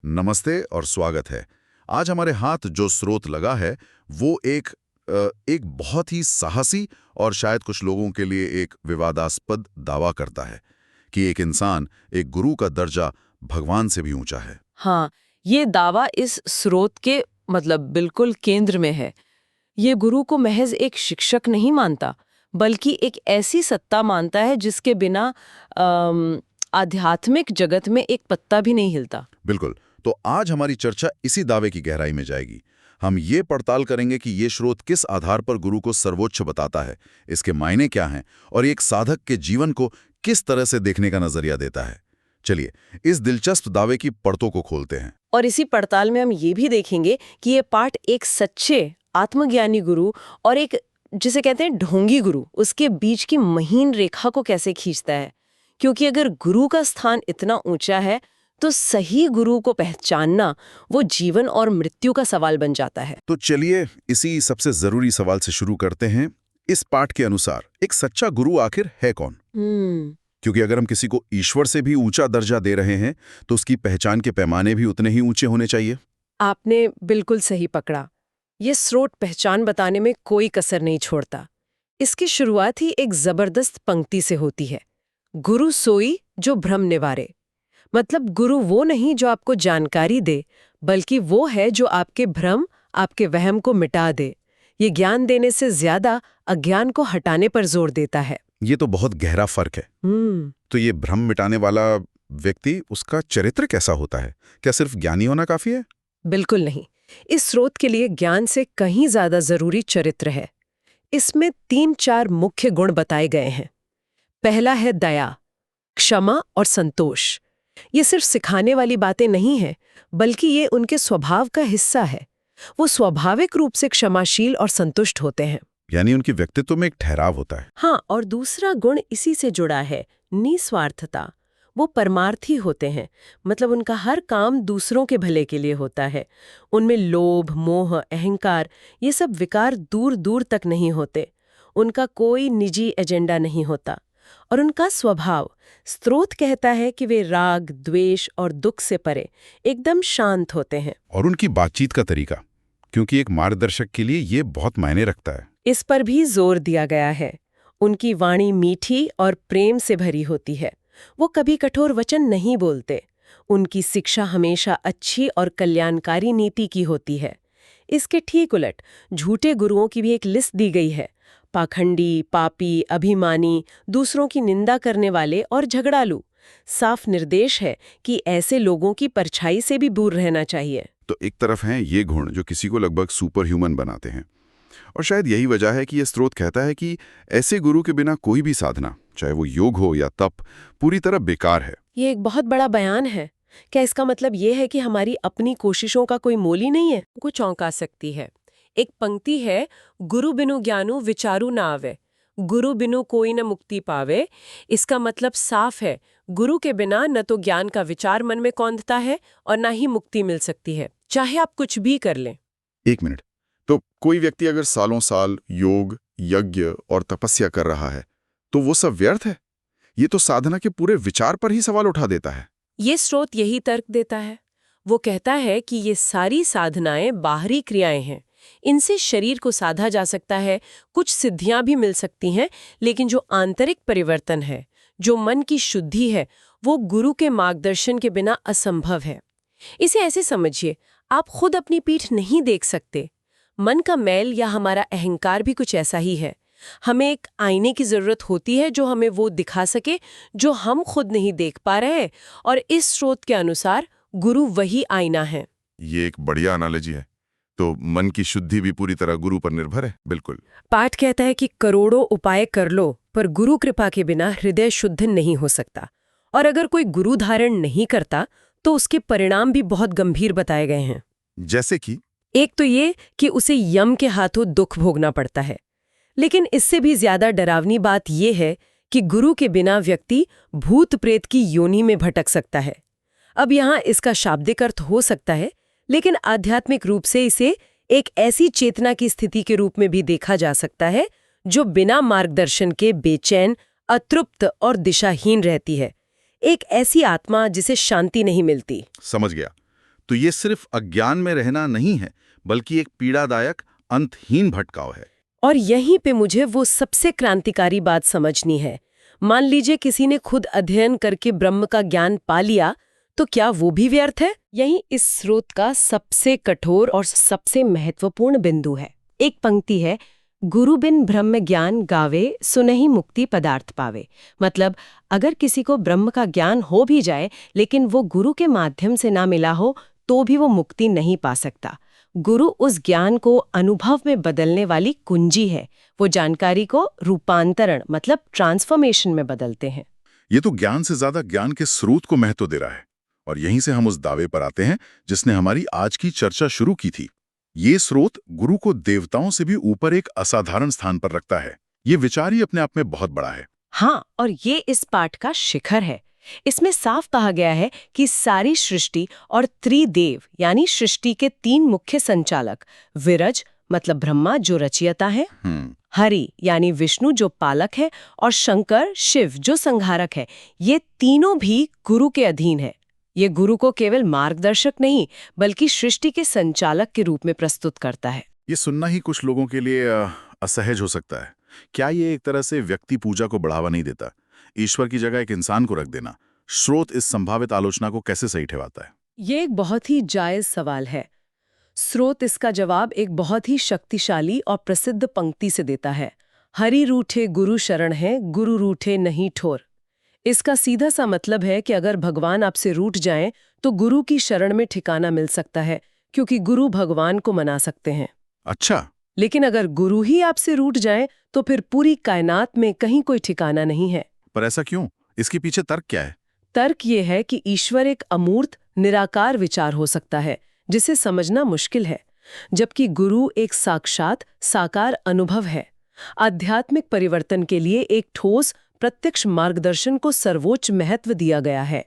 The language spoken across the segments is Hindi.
नमस्ते और स्वागत है। आज हमारे हाथ जो स्रोत लगा है वो एक बहुत ही साहसी और शायद कुछ लोगों के लिए एक विवादास्पद दावा करता है कि एक इंसान, एक गुरु का दर्जा भगवान से भी ऊंचा है। हाँ, ये दावा इस स्रोत के बिल्कुल केंद्र में है। ये गुरु को महज एक शिक्षक नहीं मानता, बल्कि एक ऐसी सत्ता मानता है जिसके बिना आध्यात्मिक जगत में एक पत्ता भी नहीं हिलता। बिल्कुल। तो आज हमारी चर्चा इसी दावे की गहराई में जाएगी। हम ये पड़ताल करेंगे कि ये स्रोत किस आधार पर गुरु को सर्वोच्च बताता है, इसके मायने क्या हैं और एक साधक के जीवन को किस तरह से देखने का नजरिया देता है। चलिए इस दिलचस्प दावे की परतों को खोलते हैं। और इसी पड़ताल में हम ये भी देखेंगे कि ये पाठ एक सच्चे आत्मज्ञानी गुरु और एक जिसे कहते हैं ढोंगी गुरु, उसके बीच की महीन रेखा को कैसे खींचता है। क्योंकि अगर गुरु का स्थान इतना ऊंचा है तो सही गुरु को पहचानना वो जीवन और मृत्यु का सवाल बन जाता है। तो चलिए इसी सबसे जरूरी सवाल से शुरू करते हैं। इस पाठ के अनुसार एक सच्चा गुरु आखिर है कौन? क्योंकि अगर हम किसी को ईश्वर से भी ऊंचा दर्जा दे रहे हैं तो उसकी पहचान के पैमाने भी उतने ही ऊंचे होने चाहिए। आपने बिल्कुल सही पकड़ा। ये स्रोत पहचान बताने में कोई कसर नहीं छोड़ता। इसकी शुरुआत ही एक जबरदस्त पंक्ति से होती है, गुरु सोई जो भ्रम निवारे। गुरु वो नहीं जो आपको जानकारी दे, बल्कि वो है जो आपके भ्रम, आपके वहम को मिटा दे। ये ज्ञान देने से ज्यादा अज्ञान को हटाने पर जोर देता है। ये तो बहुत गहरा फर्क है। तो ये भ्रम मिटाने वाला व्यक्ति, उसका चरित्र कैसा होता है? क्या सिर्फ ज्ञानी होना काफी है? बिल्कुल नहीं। इस स्रोत के लिए ज्ञान से कहीं ज्यादा जरूरी चरित्र है। इसमें 3-4 मुख्य गुण बताए गए हैं। पहला है दया, क्षमा और संतोष। ये सिर्फ सिखाने वाली बातें नहीं हैं, बल्कि ये उनके स्वभाव का हिस्सा है। वो स्वाभाविक रूप से क्षमाशील और संतुष्ट होते हैं। यानी उनके व्यक्तित्व में एक ठहराव होता है। हाँ, और दूसरा गुण इसी से जुड़ा है, निस्वार्थता। वो परमार्थी होते हैं, उनका हर काम दूसरों के भले के लिए होता है। उनमें लोभ, मोह, अहंकार ये सब विकार दूर दूर तक नहीं होते। उनका कोई निजी एजेंडा नहीं होता। और उनका स्वभाव, स्रोत कहता है कि वे राग, द्वेष और दुख से परे एकदम शांत होते हैं। और उनकी बातचीत का तरीका, क्योंकि एक मार्गदर्शक के लिए ये बहुत मायने रखता है, इस पर भी जोर दिया गया है। उनकी वाणी मीठी और प्रेम से भरी होती है। वो कभी कठोर वचन नहीं बोलते। उनकी शिक्षा हमेशा अच्छी और कल्याणकारी नीति की होती है। इसके ठीक उलट झूठे गुरुओं की भी एक लिस्ट दी गई है। पाखंडी, पापी, अभिमानी, दूसरों की निंदा करने वाले और झगड़ालू। साफ निर्देश है कि ऐसे लोगों की परछाई से भी दूर रहना चाहिए। तो एक तरफ हैं ये गुण जो किसी को लगभग सुपर ह्यूमन बनाते हैं, और शायद यही वजह है कि यह स्रोत कहता है कि ऐसे गुरु के बिना कोई भी साधना, चाहे वो योग हो या तप, पूरी तरह बेकार है। ये एक बहुत बड़ा बयान है। क्या इसका मतलब ये है कि हमारी अपनी कोशिशों का कोई मोल ही नहीं है? कुछ चौंका सकती है। एक पंक्ति है, गुरु बिनु ज्ञानु विचारू न आवे, गुरु बिनु कोई न मुक्ति पावे। इसका मतलब साफ है, गुरु के बिना न तो ज्ञान का विचार मन में कौंधता है और न ही मुक्ति मिल सकती है, चाहे आप कुछ भी कर लें। एक मिनट, तो कोई व्यक्ति अगर सालों साल योग, यज्ञ और तपस्या कर रहा है तो वो सब व्यर्थ है? ये तो साधना के पूरे विचार पर ही सवाल उठा देता है। ये स्रोत यही तर्क देता है। वो कहता है कि ये सारी साधनाएं बाहरी क्रियाएं हैं। इनसे शरीर को साधा जा सकता है, कुछ सिद्धियां भी मिल सकती हैं, लेकिन जो आंतरिक परिवर्तन है, जो मन की शुद्धि है, वो गुरु के मार्गदर्शन के बिना असंभव है। इसे ऐसे समझिए, आप खुद अपनी पीठ नहीं देख सकते। मन का मैल या हमारा अहंकार भी कुछ ऐसा ही है। हमें एक आईने की जरूरत होती है जो हमें वो दिखा सके जो हम खुद नहीं देख पा रहे, और इस स्रोत के अनुसार गुरु वही आईना है। ये एक बढ़िया एनालॉजी है। तो मन की शुद्धि भी पूरी तरह गुरु पर निर्भर है। बिल्कुल। पाठ कहता है कि करोड़ों उपाय कर लो, पर गुरु कृपा के बिना हृदय शुद्ध नहीं हो सकता। और अगर कोई गुरु धारण नहीं करता तो उसके परिणाम भी बहुत गंभीर बताए गए हैं। जैसे कि एक तो ये कि उसे यम के हाथों दुख भोगना पड़ता है, लेकिन इससे भी ज्यादा डरावनी बात यह है कि गुरु के बिना व्यक्ति भूत प्रेत की योनि में भटक सकता है। अब यहाँ इसका शाब्दिक अर्थ हो सकता है, लेकिन आध्यात्मिक रूप से इसे एक ऐसी चेतना की स्थिति के रूप में भी देखा जा सकता है जो बिना मार्गदर्शन के बेचैन, अतृप्त और दिशाहीन रहती है। एक ऐसी आत्मा जिसे शांति नहीं मिलती। समझ गया। तो ये सिर्फ अज्ञान में रहना नहीं है, बल्कि एक पीड़ादायक, अंतहीन भटकाव है। और यहीं पे मुझे वो सबसे क्रांतिकारी बात समझनी है। मान लीजिए किसी ने खुद अध्ययन करके ब्रह्म का ज्ञान पा लिया, तो क्या वो भी व्यर्थ है? यही इस स्रोत का सबसे कठोर और सबसे महत्वपूर्ण बिंदु है। एक पंक्ति है, गुरु बिन ब्रह्म ज्ञान गावे सुनहि मुक्ति पदार्थ पावे। मतलब अगर किसी को ब्रह्म का ज्ञान हो भी जाए, लेकिन वो गुरु के माध्यम से ना मिला हो, तो भी वो मुक्ति नहीं पा सकता। गुरु उस ज्ञान को अनुभव में बदलने वाली कुंजी है। वो जानकारी को रूपांतरण मतलब ट्रांसफॉर्मेशन में बदलते हैं। ये तो ज्ञान से ज्यादा ज्ञान के स्रोत को महत्व दे रहा है। और यहीं से हम उस दावे पर आते हैं जिसने हमारी आज की चर्चा शुरू की थी। ये स्रोत गुरु को देवताओं से भी ऊपर एक असाधारण स्थान पर रखता है। ये विचार ही अपने आप में बहुत बड़ा है। हाँ, और ये इस पाठ का शिखर है। इसमें साफ कहा गया है कि सारी सृष्टि और त्रिदेव यानी सृष्टि के 3 मुख्य संचालक, विरज मतलब ब्रह्मा जो रचयिता है, हरि यानी विष्णु जो पालक है, और शंकर शिव जो संहारक है, ये तीनों भी गुरु के अधीन है। ये गुरु को केवल मार्गदर्शक नहीं बल्कि सृष्टि के संचालक के रूप में प्रस्तुत करता है। ये सुनना ही कुछ लोगों के लिए असहज हो सकता है। क्या ये एक तरह से व्यक्ति पूजा को बढ़ावा नहीं देता? ईश्वर की जगह एक इंसान को रख देना। स्रोत इस संभावित आलोचना को कैसे सही ठहराता है? ये एक बहुत ही जायज सवाल है। स्रोत इसका जवाब एक बहुत ही शक्तिशाली और प्रसिद्ध पंक्ति से देता है, हरि रूठे गुरु शरण है, गुरु रूठे नहीं ठोर। इसका सीधा सा मतलब है कि अगर भगवान आपसे रूठ जाएं, तो गुरु की शरण में ठिकाना मिल सकता है, क्योंकि गुरु भगवान को मना सकते हैं। अच्छा। लेकिन अगर गुरु ही आपसे रूठ जाएं, तो फिर पूरी कायनात में कहीं कोई ठिकाना नहीं है। पर ऐसा क्यों? इसके पीछे तर्क क्या है? तर्क ये है कि ईश्वर एक अमूर्त, निराकार विचार हो सकता है, जिसे समझना मुश्किल है, जबकि गुरु एक साक्षात, साकार अनुभव है। आध्यात्मिक परिवर्तन के लिए एक ठोस, प्रत्यक्ष मार्गदर्शन को सर्वोच्च महत्व दिया गया है।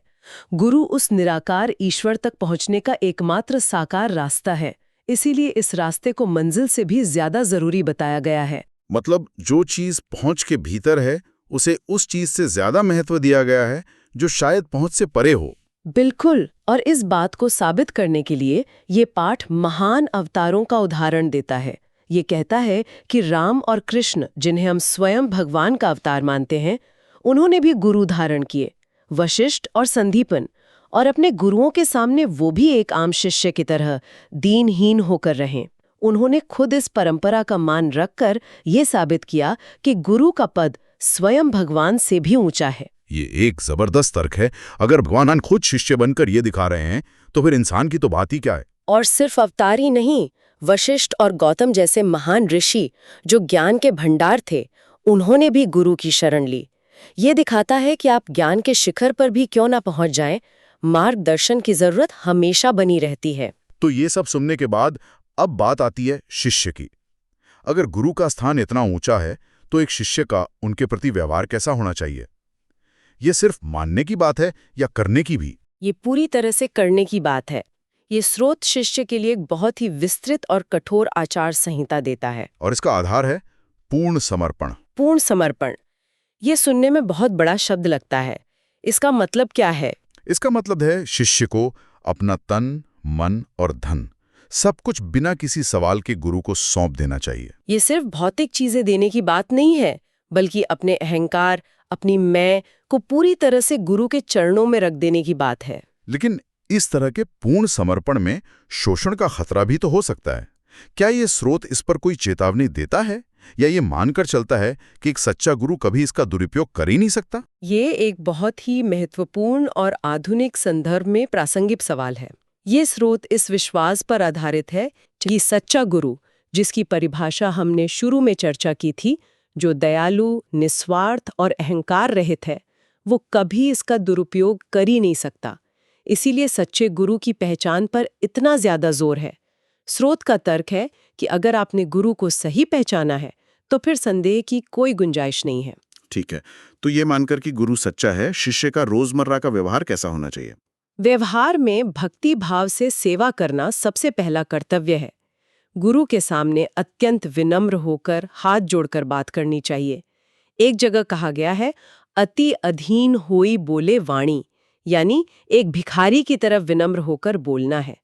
गुरु उस निराकार ईश्वर तक पहुंचने का एकमात्र साकार रास्ता है। इसीलिए इस रास्ते को मंजिल से भी ज्यादा जरूरी बताया गया है। मतलब जो चीज पहुंच के भीतर है, उसे उस चीज से ज्यादा महत्व दिया गया है जो शायद पहुंच से परे हो। बिल्कुल, और इस बात को साबित करने के लिए ये पाठ महान अवतारों का उदाहरण देता है। ये कहता है कि राम और कृष्ण, जिन्हें हम स्वयं भगवान का अवतार मानते हैं, उन्होंने भी गुरु धारण किए, वशिष्ठ और संदीपन, और अपने गुरुओं के सामने वो भी एक आम शिष्य की तरह दीनहीन होकर रहे। उन्होंने खुद इस परंपरा का मान रखकर ये साबित किया कि गुरु का पद स्वयं भगवान से भी ऊंचा है। ये एक जबरदस्त तर्क है। अगर भगवान खुद शिष्य बनकर ये दिखा रहे हैं, तो फिर इंसान की तो बात ही क्या है। और सिर्फ अवतार ही नहीं, वशिष्ठ और गौतम जैसे महान ऋषि जो ज्ञान के भंडार थे, उन्होंने भी गुरु की शरण ली। ये दिखाता है कि आप ज्ञान के शिखर पर भी क्यों ना पहुंच जाएं, मार्गदर्शन की जरूरत हमेशा बनी रहती है। तो ये सब सुनने के बाद अब बात आती है शिष्य की। अगर गुरु का स्थान इतना ऊंचा है, तो एक शिष्य का उनके प्रति व्यवहार कैसा होना चाहिए? ये सिर्फ मानने की बात है या करने की भी? ये पूरी तरह से करने की बात है। ये स्रोत शिष्य के लिए एक बहुत ही विस्तृत और कठोर आचार संहिता देता है। और इसका आधार है पूर्ण समर्पण। पूर्ण समर्पण। ये सुनने में बहुत बड़ा शब्द लगता है। इसका मतलब क्या है? इसका मतलब है शिष्य को अपना तन, मन और धन सब कुछ बिना किसी सवाल के गुरु को सौंप देना चाहिए। ये सिर्फ भौतिक चीजें देने की बात नहीं है, बल्कि अपने अहंकार, अपनी मैं को पूरी तरह से गुरु के चरणों में रख देने की बात है। लेकिन इस तरह के पूर्ण समर्पण में शोषण का खतरा भी तो हो सकता है। क्या ये स्रोत इस पर कोई चेतावनी देता है, या ये मानकर चलता है कि एक सच्चा गुरु कभी इसका दुरुपयोग कर ही नहीं सकता? ये एक बहुत ही महत्वपूर्ण और आधुनिक संदर्भ में प्रासंगिक सवाल है। ये स्रोत इस विश्वास पर आधारित है कि सच्चा गुरु, जिसकी परिभाषा हमने शुरू में चर्चा की थी, जो दयालु, निस्वार्थ और अहंकार रहित है, वो कभी इसका दुरुपयोग कर ही नहीं सकता। इसीलिए सच्चे गुरु की पहचान पर इतना ज्यादा जोर है। स्रोत का तर्क है कि अगर आपने गुरु को सही पहचाना है, तो फिर संदेह की कोई गुंजाइश नहीं है। ठीक है, तो ये मानकर कि गुरु सच्चा है, शिष्य का रोजमर्रा का व्यवहार कैसा होना चाहिए? व्यवहार में भक्ति भाव से सेवा करना सबसे पहला कर्तव्य है। गुरु के सामने अत्यंत विनम्र होकर हाथ जोड़कर बात करनी चाहिए। एक जगह कहा गया है, अति अधीन होई बोले वाणी, यानी एक भिखारी की तरफ विनम्र होकर बोलना है।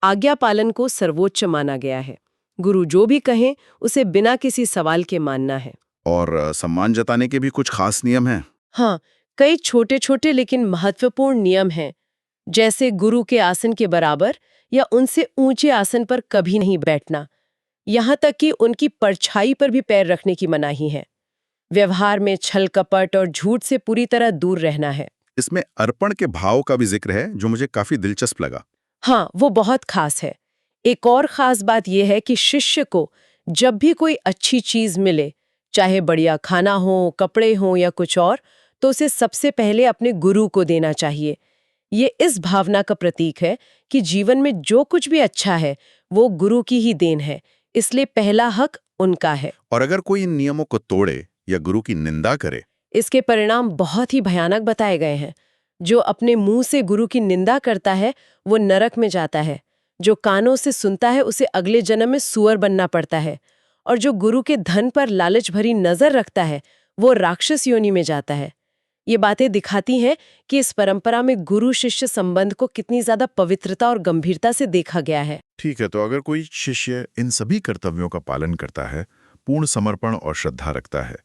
आज्ञा पालन को सर्वोच्च माना गया है। गुरु जो भी कहें उसे बिना किसी सवाल के मानना है। और सम्मान जताने के भी कुछ खास नियम हैं? हाँ, कई छोटे छोटे लेकिन महत्वपूर्ण नियम हैं, जैसे गुरु के आसन के बराबर या उनसे ऊंचे आसन पर कभी नहीं बैठना, यहाँ तक कि उनकी परछाई पर भी पैर रखने की मनाही है। व्यवहार में छल कपट और झूठ से पूरी तरह दूर रहना है। इसमें अर्पण के भाव का भी जिक्र है, जो मुझे काफी दिलचस्प लगा। हाँ, वो बहुत खास है। एक और खास बात यह है कि शिष्य को जब भी कोई अच्छी चीज मिले, चाहे बढ़िया खाना हो, कपड़े हो या कुछ और, तो उसे सबसे पहले अपने गुरु को देना चाहिए। ये इस भावना का प्रतीक है कि जीवन में जो कुछ भी अच्छा है वो गुरु की ही देन है, इसलिए पहला हक उनका है। और अगर कोई इन नियमों को तोड़े या गुरु की निंदा करे? इसके परिणाम बहुत ही भयानक बताए गए हैं। जो अपने मुंह से गुरु की निंदा करता है वो नरक में जाता है। जो कानों से सुनता है उसे अगले जन्म में सूअर बनना पड़ता है। और जो गुरु के धन पर लालच भरी नजर रखता है वो राक्षस योनि में जाता है। ये बातें दिखाती हैं कि इस परंपरा में गुरु शिष्य संबंध को कितनी ज्यादा पवित्रता और गंभीरता से देखा गया है। ठीक है, तो अगर कोई शिष्य इन सभी कर्तव्यों का पालन करता है, पूर्ण समर्पण और श्रद्धा रखता है,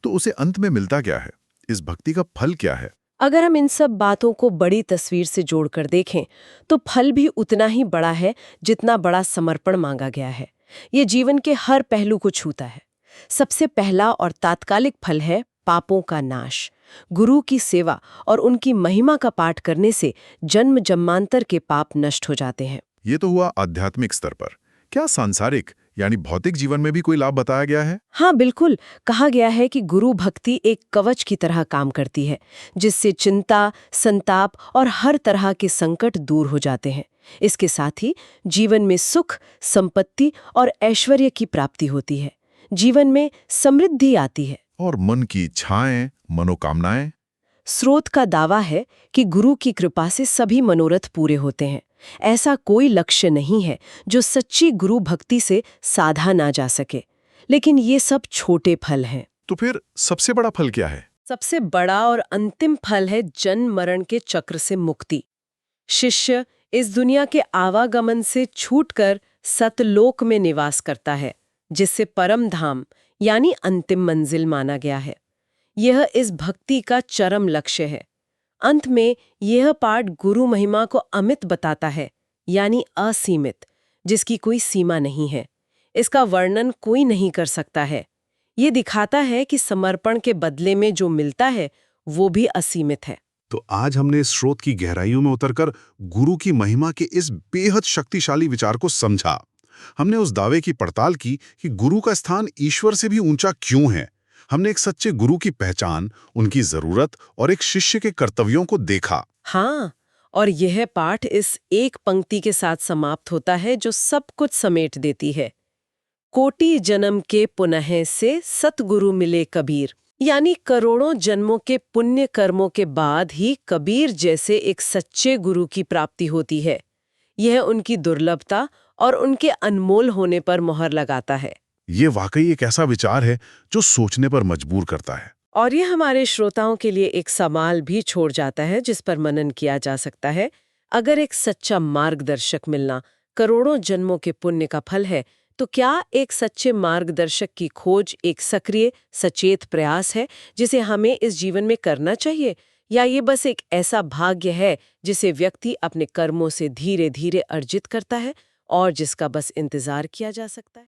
तो उसे अंत में मिलता क्या है? इस भक्ति का फल क्या है? अगर हम इन सब बातों को बड़ी तस्वीर से जोड़कर देखें तो फल भी उतना ही बड़ा है जितना बड़ा समर्पण मांगा गया है। ये जीवन के हर पहलू को छूता है। सबसे पहला और तात्कालिक फल है पापों का नाश। गुरु की सेवा और उनकी महिमा का पाठ करने से जन्म जन्मांतर के पाप नष्ट हो जाते हैं। ये तो हुआ आध्यात्मिक स्तर पर। क्या सांसारिक यानी भौतिक जीवन में भी कोई लाभ बताया गया है? हाँ बिल्कुल, कहा गया है कि गुरु भक्ति एक कवच की तरह काम करती है, जिससे चिंता, संताप और हर तरह के संकट दूर हो जाते हैं। इसके साथ ही जीवन में सुख, संपत्ति और ऐश्वर्य की प्राप्ति होती है। जीवन में समृद्धि आती है। और मन की इच्छाएं, मनोकामनाएं? स्रोत का दावा है कि गुरु की कृपा से सभी मनोरथ पूरे होते हैं। ऐसा कोई लक्ष्य नहीं है जो सच्ची गुरु भक्ति से साधा ना जा सके। लेकिन ये सब छोटे फल हैं। तो फिर सबसे बड़ा फल क्या है? सबसे बड़ा और अंतिम फल है जन्म मरण के चक्र से मुक्ति। शिष्य इस दुनिया के आवागमन से छूटकर सतलोक में निवास करता है, जिससे परम धाम यानी अंतिम मंजिल माना गया है। यह इस भक्ति का चरम लक्ष्य है। अंत में यह पाठ गुरु महिमा को अमित बताता है, यानी असीमित, जिसकी कोई सीमा नहीं है। इसका वर्णन कोई नहीं कर सकता है। ये दिखाता है कि समर्पण के बदले में जो मिलता है वो भी असीमित है। तो आज हमने इस स्रोत की गहराइयों में उतरकर गुरु की महिमा के इस बेहद शक्तिशाली विचार को समझा। हमने उस दावे की पड़ताल की कि गुरु का स्थान ईश्वर से भी ऊंचा क्यों है। हमने एक सच्चे गुरु की पहचान, उनकी जरूरत और एक शिष्य के कर्तव्यों को देखा। हाँ, और यह पाठ इस एक पंक्ति के साथ समाप्त होता है जो सब कुछ समेट देती है। कोटि जन्म के पुनः से सतगुरु मिले कबीर। यानी करोड़ों जन्मों के पुण्य कर्मों के बाद ही कबीर जैसे एक सच्चे गुरु की प्राप्ति होती है। यह उनकी दुर्लभता और उनके अनमोल होने पर मोहर लगाता है। ये वाकई एक ऐसा विचार है जो सोचने पर मजबूर करता है। और ये हमारे श्रोताओं के लिए एक सवाल भी छोड़ जाता है जिस पर मनन किया जा सकता है। अगर एक सच्चा मार्गदर्शक मिलना करोड़ों जन्मों के पुण्य का फल है, तो क्या एक सच्चे मार्गदर्शक की खोज एक सक्रिय, सचेत प्रयास है जिसे हमें इस जीवन में करना चाहिए, या ये बस एक ऐसा भाग्य है जिसे व्यक्ति अपने कर्मों से धीरे धीरे अर्जित करता है और जिसका बस इंतजार किया जा सकता है?